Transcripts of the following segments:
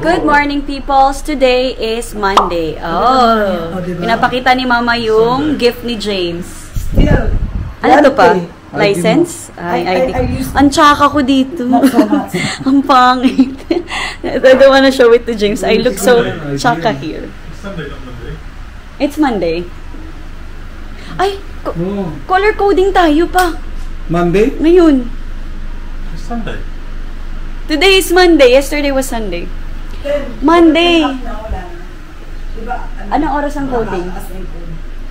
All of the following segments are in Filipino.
Good morning, peoples. Today is Monday. Oh, pinapakita ni Mama yung gift ni James. Ano to pa? License? ID. Ang tsaka ko dito. Ang pangit. I don't wanna show it to James. I look so tsaka here. It's Monday. Ay, color coding tayo pa. Monday? Ngayon. It's Sunday. Today is Monday. Yesterday was Sunday. Monday. Anong oras ang coding?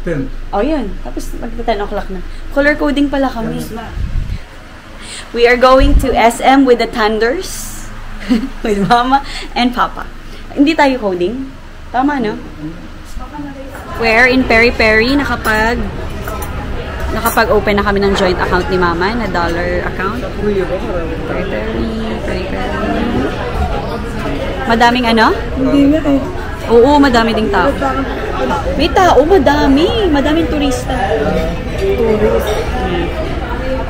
10. Oh, yun. Tapos magta 10 o'clock na. Color coding pala kami. We are going to SM with the Thunders. With Mama and Papa. Hindi tayo coding. Tama, no? Where in Peri Peri, nakapag-open na kami ng joint account ni Mama na dollar account. Peri Peri. Madaming ano? Hindi nga eh. Oo, madami ding tao. May tao, madami. Madaming turista. Tourist.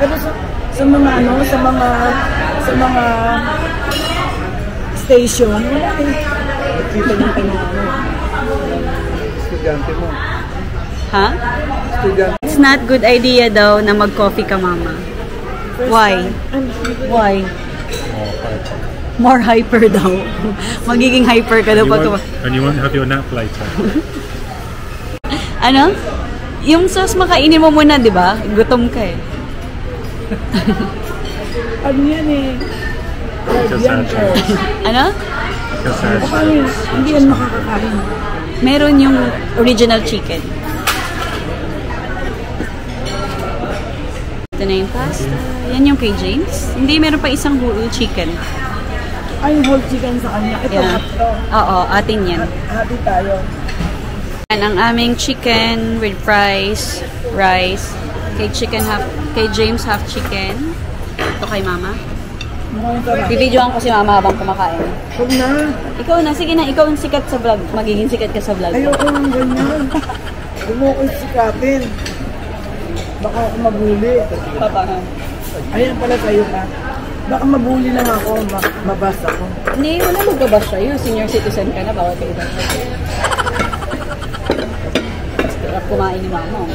Pero sa mga ano, sa mga station, wala eh. Nakita ng panahon. Estudyante mo. Ha? Estudyante. It's not good idea daw na mag-coffee ka, Mama. Why? Why? More hyper daw. Magiging hyper ka daw pag... And you won't have your nap later. Ano? Yung sauce makainin mo muna, di ba? Gutom ka eh. Ano yan eh? Ano? Hindi yan makakakain. Meron yung original chicken. Ito na yung pasta. Yan yung kay James. Hindi, meron pa isang whole chicken. Ay, whole chicken sa kanya. Ito, Yeah. ito. Oo, atin yan. Hati tayo. Yan ang aming chicken with rice. Kay James half chicken. Ito kay Mama. Mukhang sarap. Bibidyoan ko si Mama habang kumakain. Huwag na. Ikaw na, sige na, ikaw ang sikat sa vlog. Magiging sikat ka sa vlog. Ayoko ng ganyan. Huwag mo ko sikatin. Baka ako mabuli. Papa, ha? Ayan pala sa'yo ka. Baka mabuli lang ako. Mabasa ko. Hindi, wala magbabash sa'yo. Senior citizen ka na, bawal ka iba. Sarap kumain ni Mama.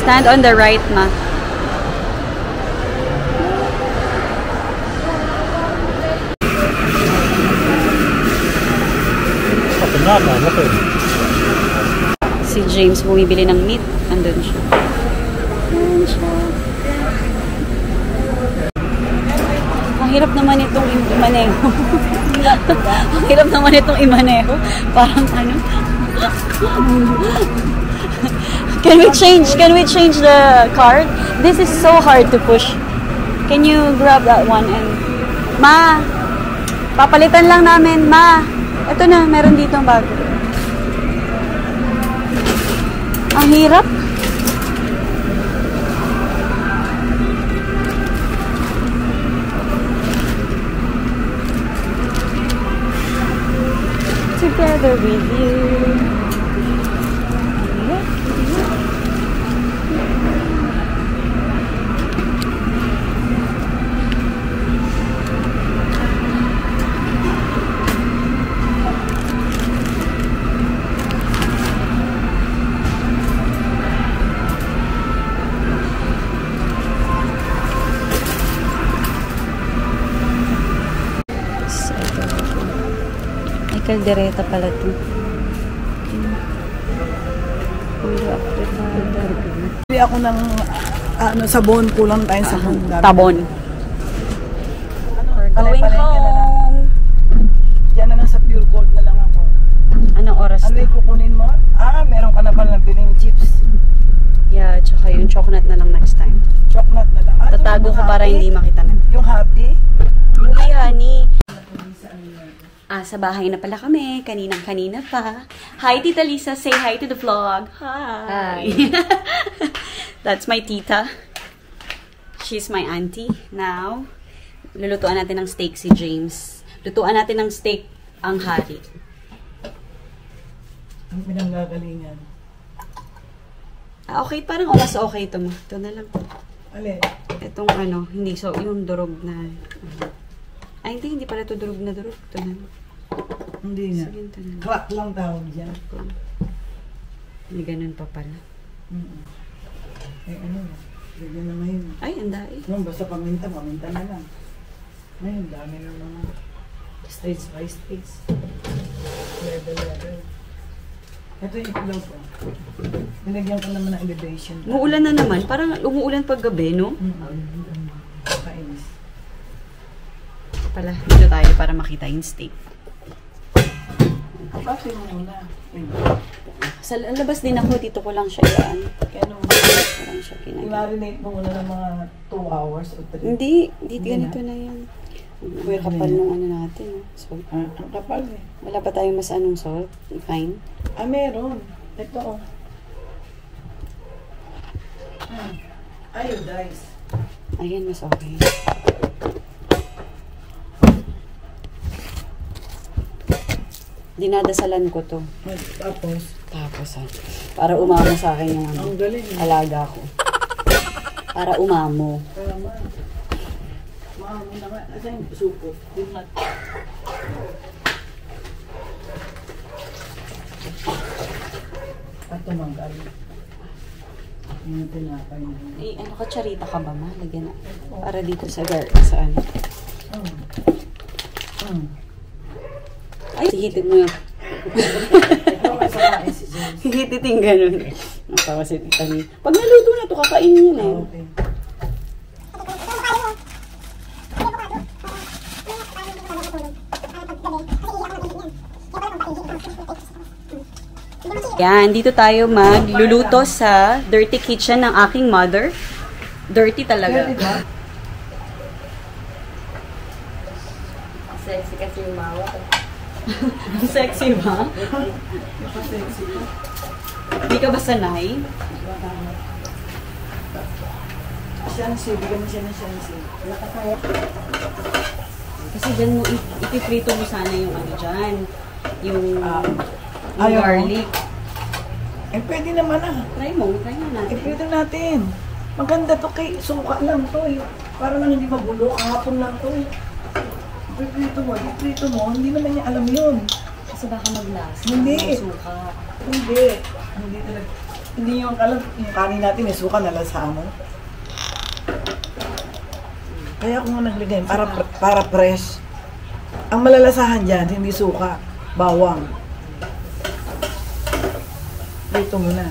Stand on the right, Ma. Si James bumibili ng meat. Andun siya. Andun siya. Ang hirap naman itong imaneho. Ang hirap naman itong imaneho. Parang ano. Can we change the card? This is so hard to push. Can you grab that one and... Ma! Papalitan lang namin, Ma! Ito na, meron dito ang bago. Ang hirap. Together with you. Caldereta pala ito. Bili ako ng sabon. Kulang tayong sabon. Tabon. Going home. Diyan na lang sa Pure Gold na lang ako. Anong oras Ano na? yung kukunin mo? Meron ka na pala biling chips. Yeah, tsaka yung chocolate na lang next time. Chocolate na lang. Tatago ko para hindi makita na. Yung happy? Hindi, honey. Sa bahay na pala kami. Kaninang-kanina pa. Hi, Tita Lisa. Say hi to the vlog. Hi. That's my tita. She's my auntie. Now, lulutuan natin ng steak si James. Lutuan natin ng steak ang hari. Ang pinanggagalingan. Okay, parang mas okay ito mo. Ito na lang. Alin? Itong ano, hindi. So, yung durog na... Ay, hindi pala ito durog na durog. Ito na. Hindi nga. Sige, ito na. Crack lang tawag dyan. May ganun pa pala. Eh, ano na? Ganyan na ngayon. Ay, ang dai. No, basta paminta na lang. Ngayon, dami na mga stage by stage. Level. Ito yung itlog ko. Nilagyan ko naman ng elevation. Umuulan na naman. Parang umuulan pag gabi, no? Kainis. Pala, dito tayo para makita yung steak. Kapag mo muna. Sa labas din ako, dito ko lang siya yan. Kaya nung Parang siya kinagin. i-marinate mo muna ng mga 2 hours o 3. Hindi ganito na yan. Kuya kapal nung ano natin. So, Ang kapal eh. wala pa tayong mas anong salt. Fine. Meron. Ito oh. Iodize. Ayan, mas okay. Dinadasalan ko to. Tapos, Para umamo sa akin yung ano, ang galing. alaga ko. Para umamo. Tama. Maamo na nga. Asa yung supo? Dinat. At tumanggal. Yung tinapay na. Eh, ano ka, charita ka ba, ma? Lagyan na. Para dito sa sa ano. Ay, hihitin mo yun. Ikaw ay sakain si James. Hihitin ganun. Nakawa si Tita Ni. Pag naluto na to, kakainin yun eh. Okay. Yan, dito tayo magluluto sa dirty kitchen ng aking mother. Dirty talaga. Sexy kasi yung mawa. Sexy ba? Hindi ka ba sanay? Shansi, bigyan mo siya ng shansi. Kasi dyan mo, ipiprito mo sana yung ano dyan. Yung ayaw mo? garlic. Eh, pwede naman ah. Try mo natin. Pwede natin. Maganda to kay suka lang to eh. Para lang hindi magulo. Kahapon lang to eh. Iprito mo, hindi naman niya alam yun. Kasi baka maglasa. Hindi. Suka. Hindi. Hindi talaga. Hindi yung alam, yung kanin natin eh, suka nalasahan mo. Kaya ako nga naglagay, para fresh. Ang malalasahan dyan, hindi suka, bawang. Dito muna.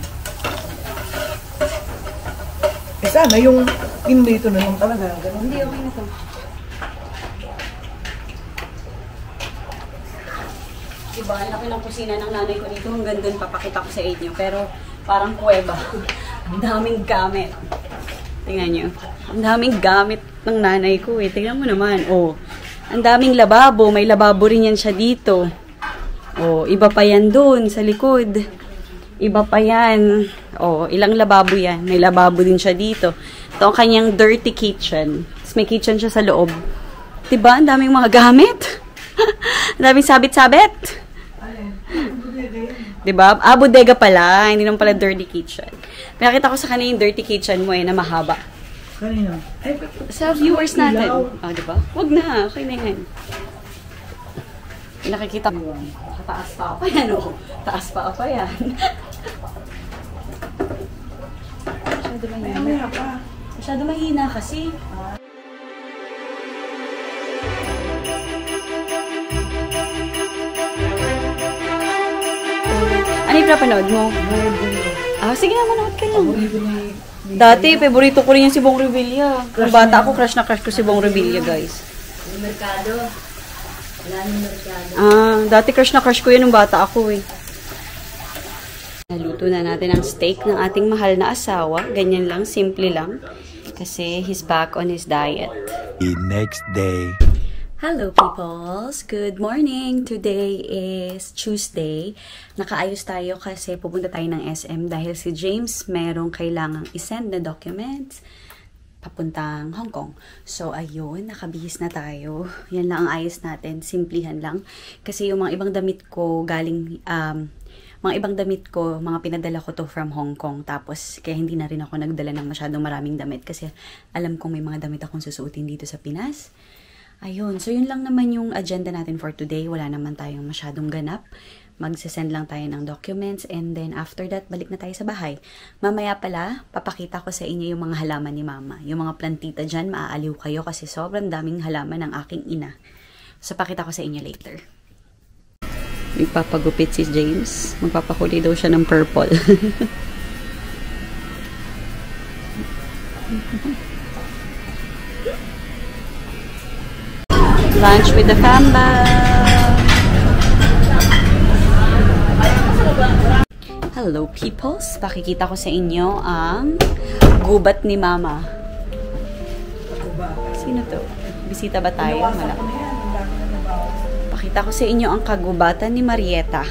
Eh sana yung pinrito na lang talaga. Ganun. Hindi, okay na to. Diba, ang laki ng kusina ng nanay ko dito. Hanggang dun, papakita ko sa inyo. Pero, parang kuweba. Ang daming gamit. Tingnan nyo. Ang daming gamit ng nanay ko eh. Tingnan mo naman. Oh, ang daming lababo. May lababo rin yan siya dito. Oh, iba pa yan dun sa likod. Iba pa yan. Oh, ilang lababo yan. May lababo din siya dito. Ito ang kanyang dirty kitchen. Tapos may kitchen siya sa loob. Diba? Ang daming mga gamit. Ang daming sabit-sabit. Diba? Bodega pala. Hindi naman pala dirty kitchen. Pinakita ko sa kanina yung dirty kitchen mo eh, na mahaba. Kanino? Ay, Sa viewers natin. Oh, diba? Wag na. Okay na yan. Nakikita mo. Taas pa pa yan, oh. Taas pa pa yan. Masyado mahina. Masyado mahina kasi. Ano yung napanood mo? Sige na, manood ka lang. Dati, favorito ko rin yung si Bong Revilla. Nung bata ako, crush na crush ko si Bong Revilla, guys. Yung merkado. Wala nang merkado. Dati crush na crush ko yun nung bata ako eh. Naluto na natin ang steak ng ating mahal na asawa. Ganyan lang, simple lang. Kasi he's back on his diet. The next day. Hello peoples! Good morning! Today is Tuesday. Nakaayos tayo kasi pupunta tayo ng SM dahil si James merong kailangang isend na documents. papuntang Hong Kong. So, ayun, nakabihis na tayo. Yan lang ang ayos natin. Simplihan lang. Kasi yung mga ibang damit ko galing, mga pinadala ko to from Hong Kong. Tapos, kaya hindi na rin ako nagdala ng masyadong maraming damit. Kasi alam kong may mga damit akong susuotin dito sa Pinas. Ayun, so yun lang naman yung agenda natin for today. Wala naman tayong masyadong ganap. Magsasend lang tayo ng documents and then after that, balik na tayo sa bahay. Mamaya pala, papakita ko sa inyo yung mga halaman ni Mama. Yung mga plantita dyan, maaaliw kayo kasi sobrang daming halaman ng aking ina. So, pakita ko sa inyo later. Magpapagupit si James. Magpapahuli daw siya ng purple. Lunch with the famba. Hello peoples, pakikita ko sa inyo ang gubat ni Mama. Sino to? Bisita ba tayo? Wala. Pakita ko sa inyo ang kagubatan ni Marieta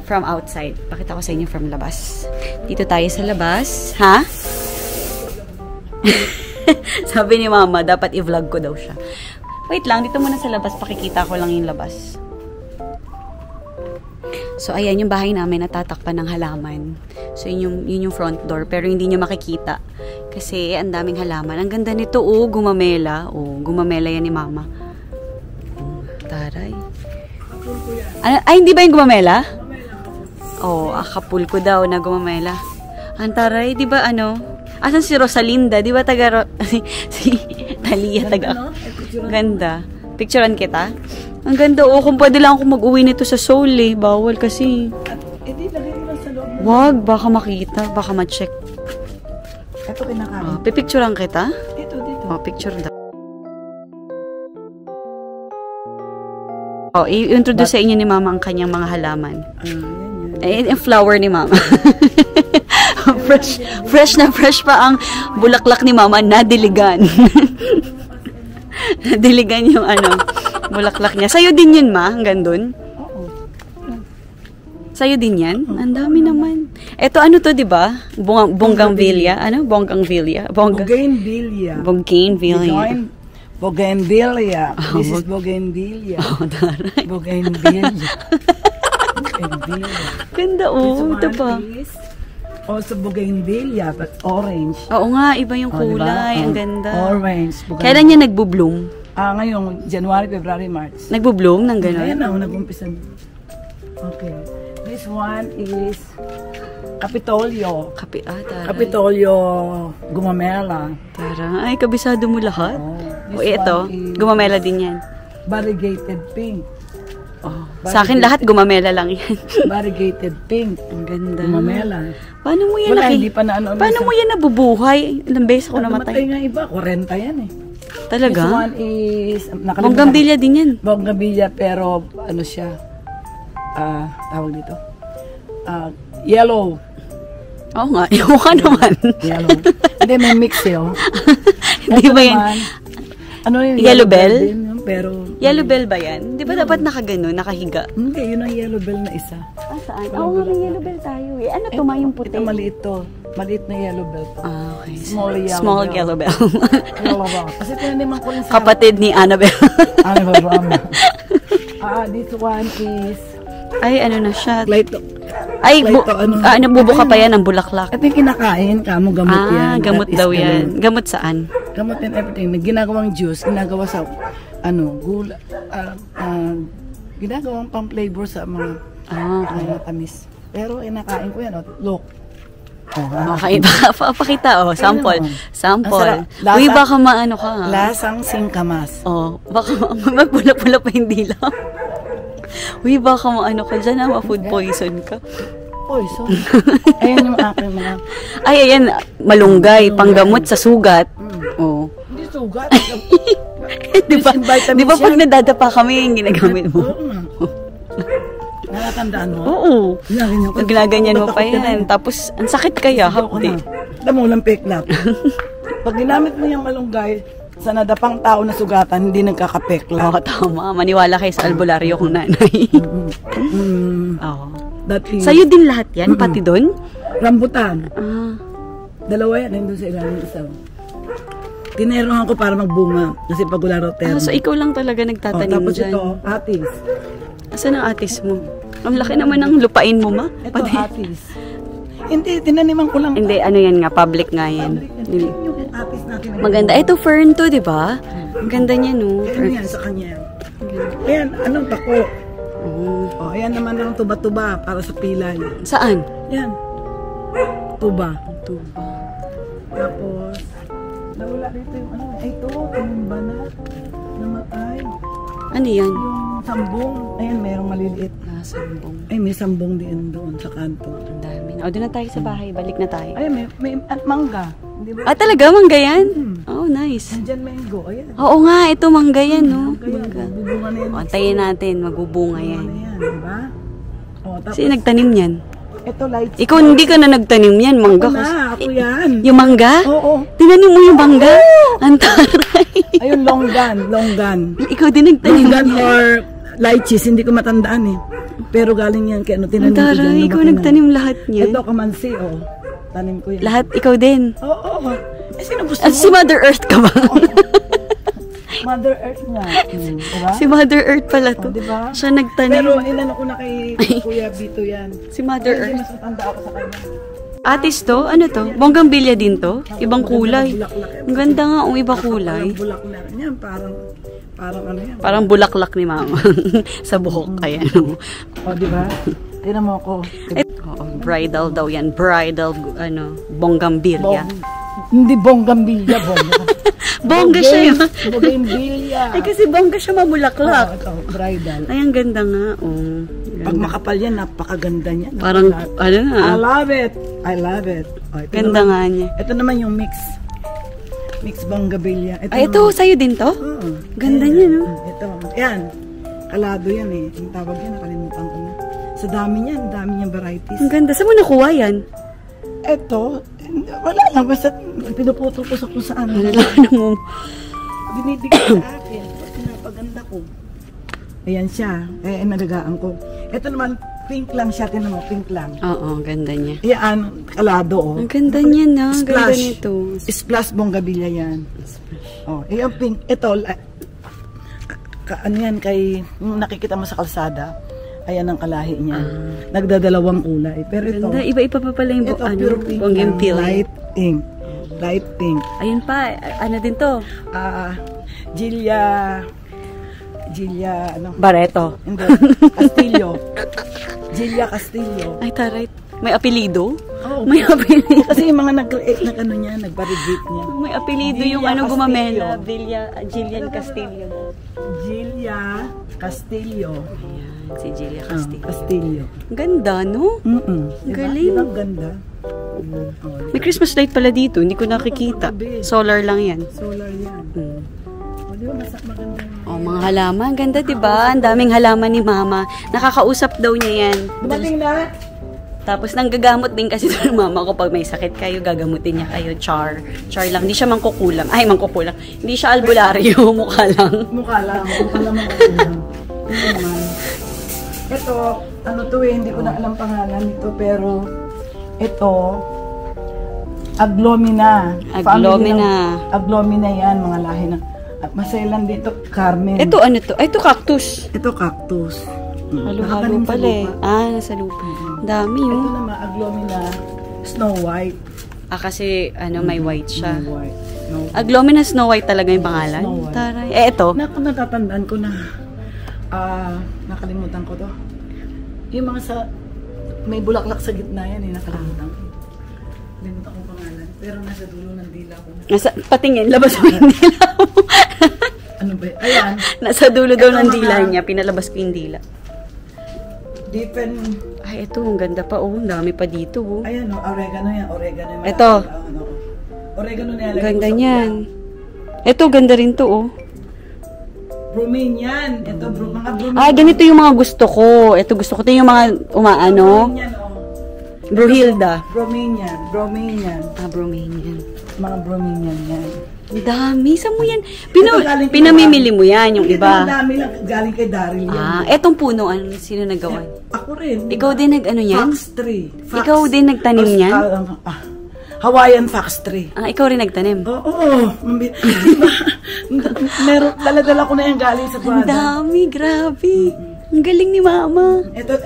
from outside. Pakita ko sa inyo from labas. Dito tayo sa labas. Ha? Sabi ni Mama, dapat i-vlog ko daw siya. Wait lang, dito muna sa labas. Pakikita ko lang yung labas. So, ayan yung bahay namin natatakpan ng halaman. So, yun yung front door. Pero hindi nyo makikita. Kasi, ang daming halaman. Ang ganda nito, oh, gumamela. Oh, gumamela yan ni Mama. Oh, taray. Ay, hindi ba yung gumamela? Oh, Acapulco daw na gumamela. Ang taray, di ba ano? Asan si Rosalinda? Di ba taga... si Talia taga... Ganda. Picturean kita? Ang ganda, oh. Kung pwede lang ako mag-uwi nito sa Seoul, eh. Bawal kasi. Di, lagay mo lang sa loob. Wag, baka makita. Baka ma-check. Ito kinakain. Pipicturean kita? Dito. Oh, picture daw. Oh, i-introduce sa inyo ni Mama ang kanyang mga halaman. Yan. Yung flower ni Mama. fresh pa ang bulaklak ni Mama na diligan. Nadiligan yung bulaklak niya. Sa'yo din yun, Ma? Hanggang dun? Oo. Sa'yo din yan? Ang dami naman. Eto, ano to, di ba? Bougainvillea. Ano? Bougainvillea. Bougainvillea. Bougainvillea. Bougainvillea. This is Bougainvillea. Oh, daray. Bougainvillea. Ganda, oh. Ito pa. Also Bougainvillea, but orange. Oo nga, iba yung Diba? kulay. Ang ganda. Orange. Kailan niya nagbo-bloom? Ngayong January, February, March. Nagbo-bloom ng gano'n? Ayan na, nag-umpisa. Okay. This one is Capitolio. Taray. Capitolio gumamela. Taray. Ay, kabisado mo lahat? Oh, O ito, gumamela din yan. Variegated pink. Oh. Sa akin lahat gumamela lang yan. Variegated pink. Ang ganda. Gumamela. Paano mo yan hindi pa na Paano mo yan nabubuhay? Ilang beses ako namatay. Namatay nga iba. 40 yan eh. Talaga? This one is... Bougainvillea din yan. Bougainvillea pero ano siya? Tawag dito. Yellow. Oo nga. Yung ka naman. Yellow. Hindi, may mix eh. Hindi ba yan? Ano yung Yellow bell? Din, pero... Yellow bell ba yan? Di ba dapat nakagano, nakahiga? Hindi, yun ang yellow bell na isa. Saan? Oo, may yellow bell tayo eh. Ano to, yung puti? Ito maliit to. Maliit na yellow bell to. Okay. Small yellow bell. Yellow bell. Kasi tinaniman ko rin sa... Kapatid ni Annabelle. This one is... Ay, ano na siya? Light. Ay, bubuka pa yan ng bulaklak. Ito yung kinakain, kamo gamot yan. Gamot daw yan. Gamot saan? Gamot and everything. Ginagawang juice, ginagawa sa, gula, ginagawang pang-flavor sa mga, mga tamis. Pero inakain ko yan, look. Okay, pakita, sample. Sample. Uy, baka maano ka. Lasang singkamas. Baka magpula-pula pa hindi lang. Uy, baka maano ka dyan, ma-food poison ka. Poison? Ayan yung aking mga... Ay, ayan, malunggay, panggamot sa sugat. Oo. Hindi sugat. Di ba pag nadadapa kami, yung ginagamit mo? Oo nga. Nakatandaan mo? Oo. Pag ginaganyan mo pa yan. Tapos, ang sakit kaya, hapdi. Alam mo, walang peklap. Pag ginamit mo yung malunggay, sa nadapang tao na sugatan, hindi nagkakapekla. Oo, tama. Maniwala kayo sa albularyo kong nanay. Oo. Sa'yo din lahat yan? Pati doon? Rambutan. Dalawa yan, nandun sa ilalim isa. Tinerohan ko para magbunga. Kasi pag wala roterno. So ikaw lang talaga nagtatanim tapos dyan. ito, atis. Asan ang atis mo? Ang laki naman ng lupain mo, ma. Ito, atis. Hindi, tinaniman ko lang. Hindi, ano yan nga, public nga yan. Yung atis natin. Maganda. Ito, fern to, di ba? Ang ganda niya, no? Ano yan sa kanya? Ayan, anong tako? Oh, ayan naman ang tuba-tuba para sa pilay. Saan? Yan. Tuba. Tuba. Tapos, nawala dito yung ano. Ay, ito, tumumba na. Namatay. Ano yan? Yung sambong. Ayan, mayroong maliliit. Sambong. Ay, may sambong din doon sa kanto. Ang dami na. O, doon na tayo sa bahay. Balik na tayo. Ay, may at mangga. Hindi ba? Ah, talaga? Mangga yan? Oh, nice. Nandyan mango. Ayan. Oo nga, ito mangga yan, no? Mangga. Bubunga na yan. O, antayin natin. Magbubunga Ano yan. yan, di ba? O, tapos, Sino nagtanim yan? ito lights. Ikaw hindi ka na nagtanim yan, mangga. Ako na, ako yan. Yung mangga? Oo. Tinanim mo yung mangga? Ang taray. Ayun, longgan. Ikaw din nagtanim Longgan yan. or lychees, hindi ko matandaan eh. Pero galing yan kay ano, Ang tinanim ko dyan. taray, ikaw lumaki na. nagtanim lahat niyan. Ito, kamansi, oh. Tanim ko yan. Lahat, ikaw din. Oo. Eh, sino gusto At mo? si Mother Earth ka ba? Mother Earth nga. Diba? Si Mother Earth pala to. Oh, diba? Siya nagtanim. Pero inano ko na kay Kuya Bito yan. Si Mother Hindi, Earth. mas matanda ako sa kanya. Atis to? Ano to? Bonggambilya din to? Ibang kulay. Ang ganda nga ang iba kulay. Parang bulaklak. Yan, parang ano yan. Parang bulaklak ni mama. Sa buhok. Ayan. O, diba? Tingnan mo ako. Oo, bridal daw yan. Bridal, ano, bonggambilya. Hindi bonggambilya, Bongga siya yun. Bonggambilya. Ay, kasi bongga siya mamulaklak. Ito, bridal. Ay, ang ganda nga. Oh, Pag ganda. makapal yan, napakaganda niya. Parang, ano I na. love it. I love it. O, ito Ganda naman, nga niya. ito naman yung mix. Mix bonggambilya. Ay, ito, sa'yo din to? Oo. Ganda Ayan. niya, no? Ito, yan. Kalado yan eh. Ang tawag yan, nakalimutan ko na. Sa dami niyan, dami niyang varieties. Ang ganda. Saan mo nakuha yan? Ito, wala lang. Basta pinuputol ko sa kung saan. Ano mo? Binibigay sa akin. Pag pinapaganda ko. Ayan siya. Nagagaan ko. Ito naman, pink lang siya. Tinan mo, pink lang. Oo, ang ganda niya. Yan, kalado oh. Ang ganda niya na. Ang ganda Splash. nito. Splash bonggambilya yan. Oh, yung pink. Ito, ano yan kay, yung nakikita mo sa kalsada. Ayan ang kalahi niya. Nagdadalawang kulay. Pero ito, Ganda. Iba-iba pa pala yung ito pure pink. bonggambilya. Light pink. Light pink. Ayun pa. Ano din to? Gilia, ano? Barreto. Hindi. Castillo. Gilia Castillo. Ay, taray. May apelido? Oh, May apelido. kasi yung mga nag-create na ano niya, nag-validate niya. May apelido yung Gilia ano Castillo. gumamela. Jillian Castillo. Gilia Castillo. Ayan, si Gilia Castillo. Castillo. Ganda, no? Galing. Diba ganda? May Christmas light pala dito. Hindi ko nakikita. Solar lang yan. Solar yan. O, di ba maganda yan? Oh, mga halaman. Ganda, diba? Ang daming halaman ni Mama. Nakakausap daw niya yan. Dumating na? Tapos nanggagamot din kasi sa mama ko pag may sakit kayo, gagamutin niya kayo. Char lang. Hindi siya mangkukulam. Ay, mangkukulam. Hindi siya albularyo. Mukha lang. Mukha lang. Mukha lang makulang. Hindi naman. Ito, ano to eh, hindi ko na alam pangalan nito, pero ito, Aglomina. Aglomina. Aglomina yan, mga lahi ng maselan dito, Carmen. Ito, ano to? Ay, ito cactus. Ito cactus. Halo-halo Nakatanim sa pala eh. lupa. Nasa lupa. Dami Ito yun. naman, Aglomina, Snow White. Kasi, may white siya. Snow White. No. Aglomina Snow White talaga yung pangalan? Snow White. Taray. Ito. Natatandaan ko na, nakalimutan ko to. Yung mga sa, may bulaklak sa gitna yan eh, nakalimutan ko. Nakalimutan ko pangalan. Pero nasa dulo ng dila ko. Patingin, labas mo yung dila mo. Ano ba? Ayan. Nasa dulo daw Ito ng mga- dila niya. Pinalabas ko yung dila. Deepen. Ay, ito. Ang ganda pa. Oh, ang dami pa dito. Oh. Ayan o, oregano yan. Oregano yan. Ito. Oregano na Ang ganda niyan. Ito, ganda rin to. Oh. Bromine yan. Ito, mga bromine. Ah, ganito yung mga gusto ko. Ito gusto ko. Ito yung mga umaano. Bromine yan, oh. Bruhilda. Bromine yan. Bromine yan. Ah, Bromanian. Mga bromine yan. Ang dami. Saan mo yan? Ito galing kay Pinamimili mo yan, yung Ito iba. ang dami lang galing kay Daryl yan. Ah, etong puno, sino nagawa? Ako rin. Ikaw din nag-ano yan? Fox tree. Fox. Ikaw din nagtanim niyan? Hawaiian fox tree. Ah, ikaw rin nagtanim? Oo. Diba? Meron, dala-dala ko na yan galing sa Ang Guada. dami, grabe. Ang galing ni Mama. Ito.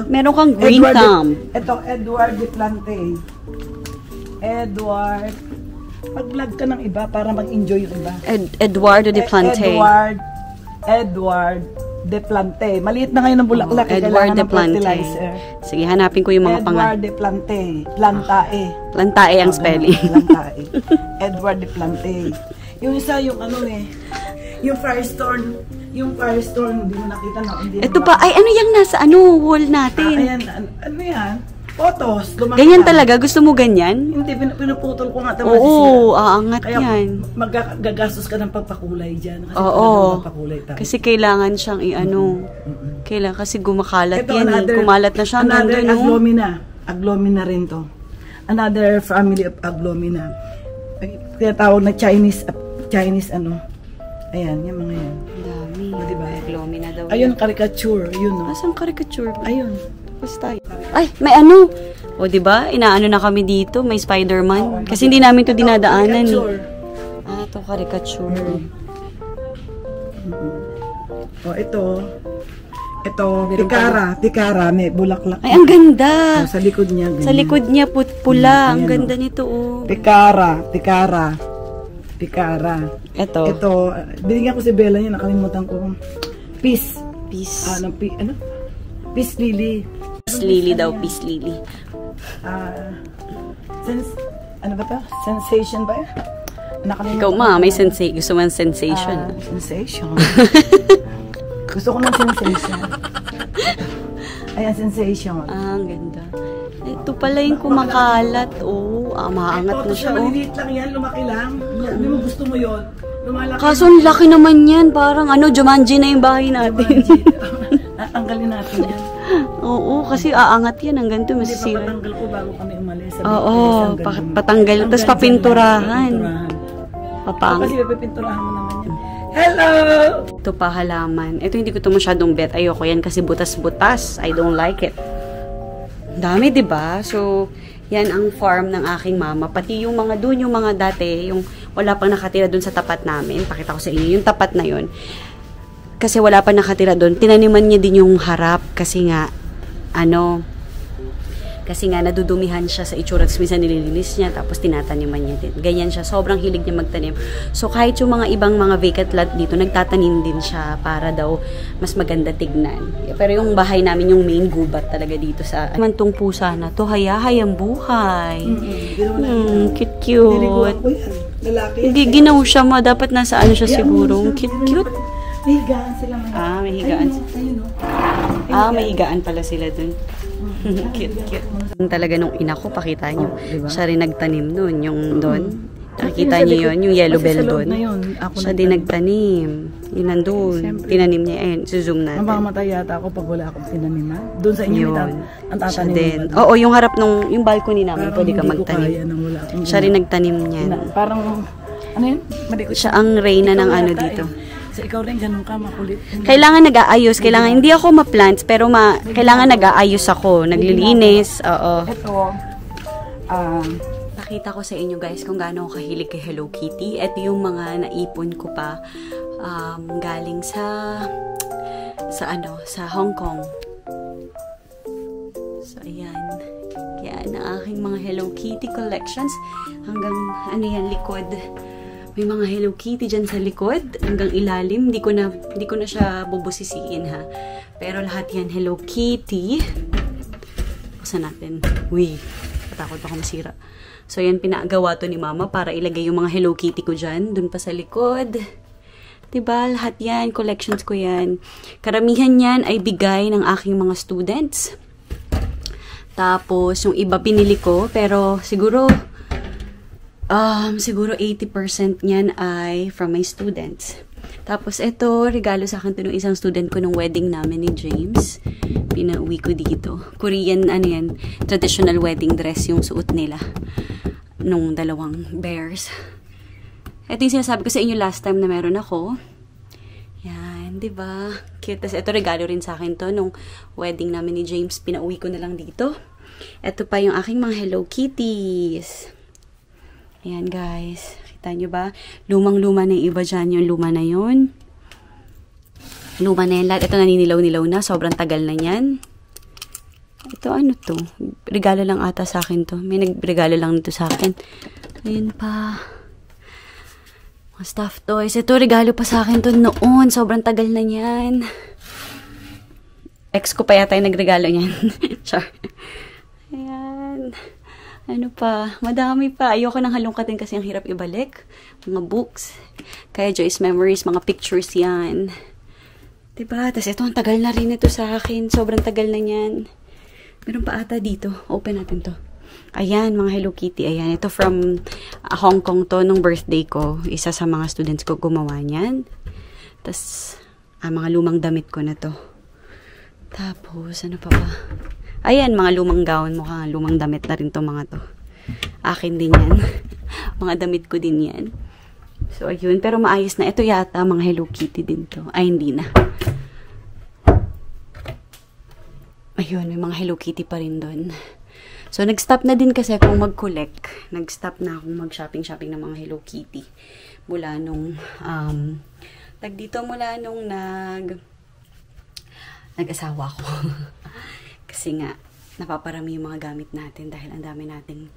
Meron kang green thumb. Ito, Edward de Plante. Edward. Pag-vlog ka ng iba para mag-enjoy yung iba. Eduardo de Plante. Edward de Plante. Maliit na ngayon ang bulaklak. Edward de Kailangan ng Plante. fertilizer. Sige, hanapin ko yung mga Edward de Plante. Plantae. Plantae ang spelling. Plantae. Edward de Plante. Yung isa, yung ano yung Firestone. Yung Firestone, hindi mo nakita na. Ito pa, ay ano yung nasa wall natin? Ayan, ano yan? Photos. Ganyan talaga? Gusto mo ganyan? Hindi, pinuputol ko nga. Oo, aangat kaya yan. magagastos ka ng pagpakulay dyan. Kasi Oo. tayo. Kasi kailangan siyang kailangan kasi gumakalat Ito, yan. Kumalat na siya. Another Nandun, Aglomina. Aglomina rin to. Another family of Aglomina. Tinatawag na Chinese Ayan, yung mga yan. Dami. Diba? Glomina daw. Ayun, caricature. Yun, no? Asan caricature? Ayun. Basta. Ay, may O, diba? Inaano na kami dito. May Spider-Man. Kasi hindi namin to dinadaanan. Caricature. Ito, caricature. O, ito, tikara, may bulaklak. Ay, ang ganda! Sa likod niya. Ganyan. Sa likod niya, pula. Ang Ayan, ganda nito, Tikara. Ito. Binigyan ko si Bella niya, nakalimutan ko. Peace. Peace. Ano? Peace lily. Peace lily daw, peace lily. Ano ba to? Sensation ba yan? Nakalimutan Ikaw may gusto mo ng sensation. Sensation. Gusto ko ng sensation. Ayan, sensation. Ang ganda. Ito pala yung kumakalat. Maangat na siya. Maliliit lang yan, lumaki lang. Hindi mo gusto mo yun. Lumalaki. Kaso ang laki naman yan. Parang Jumanji na yung bahay natin. Tanggalin natin yan. Oo, kasi aangat yan. Hanggang ito masisira. Patanggal ko bago kami umalis. Oo, patanggal. Tapos papinturahan. Kasi pipinturahan mo naman yan. Hello! Ito pa halaman. Ito hindi ko ito masyadong bet. Ayoko yan kasi butas-butas. I don't like it. Dami, diba? So, yan ang farm ng aking mama. Pati yung mga dun, yung mga dati, yung wala pang nakatira dun sa tapat namin. Pakita ko sa inyo, yung tapat na yun. Kasi wala pang nakatira dun. Tinaniman niya din yung harap kasi nga, nadudumihan siya sa itsura. Tapos minsan nililinis niya, tapos tinataniman niya din. Ganyan siya. Sobrang hilig niya magtanim. So, kahit yung mga ibang mga vacant lot dito, nagtatanim din siya para daw mas maganda tignan. Pero yung bahay namin, yung main gubat talaga dito sa... Mantong pusa na to, hayahayang buhay. Cute-cute. Hindi ginaw siya mo. Dapat nasa siya siguro. Cute-cute. May higaan sila. May higaan. May higaan pala sila dun. Cute. Talaga nung ina ko, pakita nyo. Siya rin nagtanim nun. Yung doon. Nakikita niyo yun, yung yellow bell doon. Siya din nagtanim. Yun nandun. Tinanim niya. Ayun, zoom natin. Mamamatay yata ako pag wala akong tinaniman. Doon sa inyo, ang tatanim. Oo, yung harap yung balcony namin, pwede ka magtanim. Siya rin nagtanim niyan. Parang, yun? Siya ang reyna ng dito. So, ikaw rin, ganun ka, makulit. Kailangan nag-aayos. Hindi ako ma-plants, pero kailangan nag-aayos ako. Naglilinis. Oo. Ito, Pakita ko sa inyo guys kung gaano ako kahilig kay Hello Kitty. Ito yung mga naipon ko pa galing sa Hong Kong. So, ayan. Yan ang aking mga Hello Kitty collections. Hanggang, likod. May mga Hello Kitty dyan sa likod. Hanggang ilalim. Hindi ko na siya bubusisiin ha. Pero lahat yan Hello Kitty. Buksan natin. Uy, patakot ako masira. So, yan, pinagawa to ni Mama para ilagay yung mga Hello Kitty ko dyan. Dun pa sa likod. Diba? Lahat yan. Collections ko yan. Karamihan yan ay bigay ng aking mga students. Tapos, yung iba pinili ko. Pero, siguro 80% niyan ay from my students. Tapos, ito, regalo sa akin to ng isang student ko nung wedding namin ni James. Pinauwi ko dito. Korean, traditional wedding dress yung suot nila. Nung dalawang bears. Ito yung sinasabi ko sa inyo last time na meron ako. Yan, diba? Cute. Tapos, ito, regalo rin sa akin to nung wedding namin ni James. Pinauwi ko na lang dito. Ito pa yung aking mga Hello Kitties. Ayan, guys. Kita nyo ba? Lumang-luma na yung iba dyan. Yung luma na yun. Luma na yan lahat. Ito naninilaw-nilaw na. Sobrang tagal na yan. Ito, ano to? Regalo lang ata sa akin to. May nagregalo lang nito sa akin. Ayan pa. Mga stuffed toys. Ito, regalo pa sa akin to noon. Sobrang tagal na yan. Ex ko pa yata yung nagregalo niyan. Char. Ayan. Ano pa? Madami pa. Ayoko nang halongkatin kasi ang hirap ibalik. Mga books. Kaya Joy's Memories, mga pictures yan. Diba? Tapos ito, ang tagal na rin ito sa akin. Sobrang tagal na yan. Meron pa ata dito. Open natin to. Ayan, mga Hello Kitty. Ayan, ito from Hong Kong to. Nung birthday ko, isa sa mga students ko gumawa niyan. Tapos, mga lumang damit ko na to. Tapos, ano pa ba? Ayan, mga lumang gown. Mukhang lumang damit na rin to mga to. Akin din yan. Mga damit ko din yan. So, ayun. Pero maayos na. Ito yata, mga Hello Kitty din to. Ay, hindi na. Ayun, may mga Hello Kitty pa rin doon. So, nag-stop na din kasi akong mag-collect. Nag-stop na akong mag-shopping-shopping ng mga Hello Kitty. Mula nung, mula nung nag-asawa ko. Kasi nga, napaparami yung mga gamit natin dahil ang dami nating